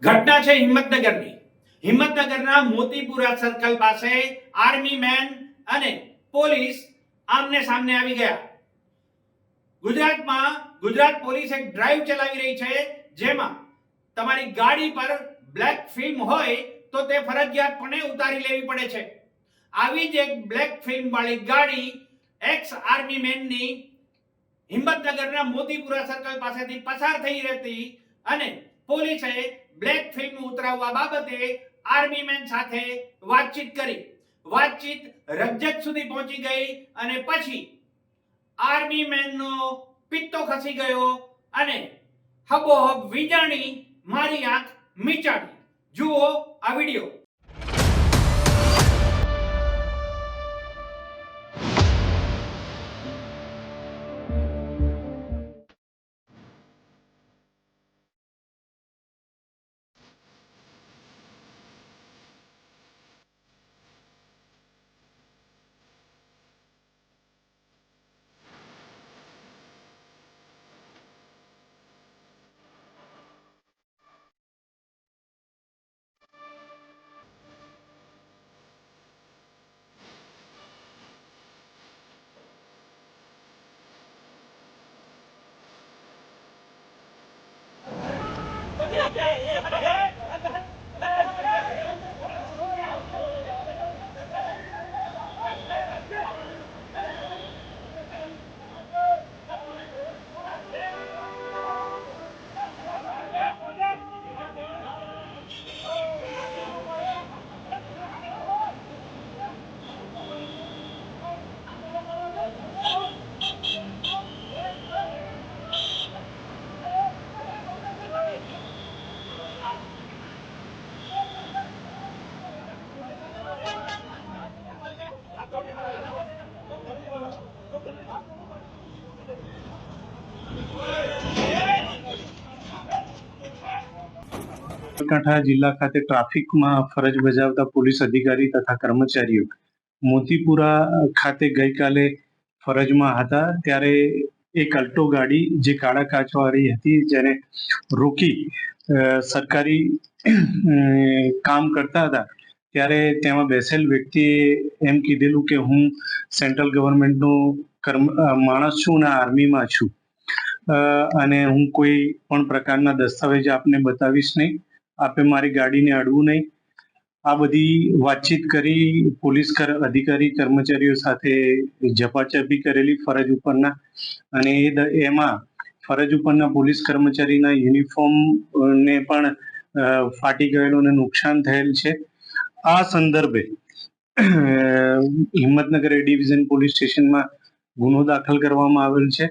ઘટના છે હિંમતનગરની. હિંમતનગરના મોતીપુરા સર્કલ પાસે આર્મી મેન અને પોલીસ આમને સામને આવી ગયા. ગુજરાત પોલીસ એક ડ્રાઈવ ચલાવી રહી છે, જેમાં તમારી ગાડી પર બ્લેક ફિલ્મ હોય તો તે ફરજિયાતપણે ઉતારી લેવી પડે છે. આવી જ એક બ્લેક ફિલ્મ વાળી ગાડી એક્સ આર્મી મેનની હિંમતનગરના મોતીપુરા સર્કલ પાસેથી પસાર થઈ હતી અને પોલીસે બ્લેક ફિલ્મ ઉતરાવવા બાબતે આર્મી મેન સાથે વાતચીત કરી. વાતચીત રજત સુધી પહોંચી ગઈ અને પછી આર્મી મેનનો પિત્તો ખસી ગયો અને હબોહબ વીજાણી મારી આંખ મીચાડી. જુઓ આ વિડિયો. બનાસકાંઠા જિલ્લા ખાતે ટ્રાફિકમાં ફરજ બજાવતા પોલીસ અધિકારી તથા કર્મચારીઓ મોતીપુરા ખાતે ગઈકાલે ફરજમાં હતા, ત્યારે એક અલ્ટો ગાડી જે કાળા કાચવાળી હતી, જેને રોકી સરકારી કામ કરતા હતા, ત્યારે તેમાં બેસેલ વ્યક્તિએ એમ કીધેલું કે હું સેન્ટ્રલ ગવર્મેન્ટનો માણસ છું અને આર્મીમાં છું અને હું કોઈ પણ પ્રકારના દસ્તાવેજ આપને બતાવીશ નહીં, આપે મારી ગાડીને અડવું નહીં. આ બધી વાતચીત કરી પોલીસ અધિકારી કર્મચારીઓ સાથે ઝપાઝપી કરેલી ફરજ ઉપરના, અને એમાં ફરજ ઉપરના પોલીસ કર્મચારીના યુનિફોર્મને પણ ફાટી ગયેલું અને નુકસાન થયેલ છે. આ સંદર્ભે હિંમતનગર એ ડિવિઝન પોલીસ સ્ટેશનમાં ગુનો દાખલ કરવામાં આવેલ છે.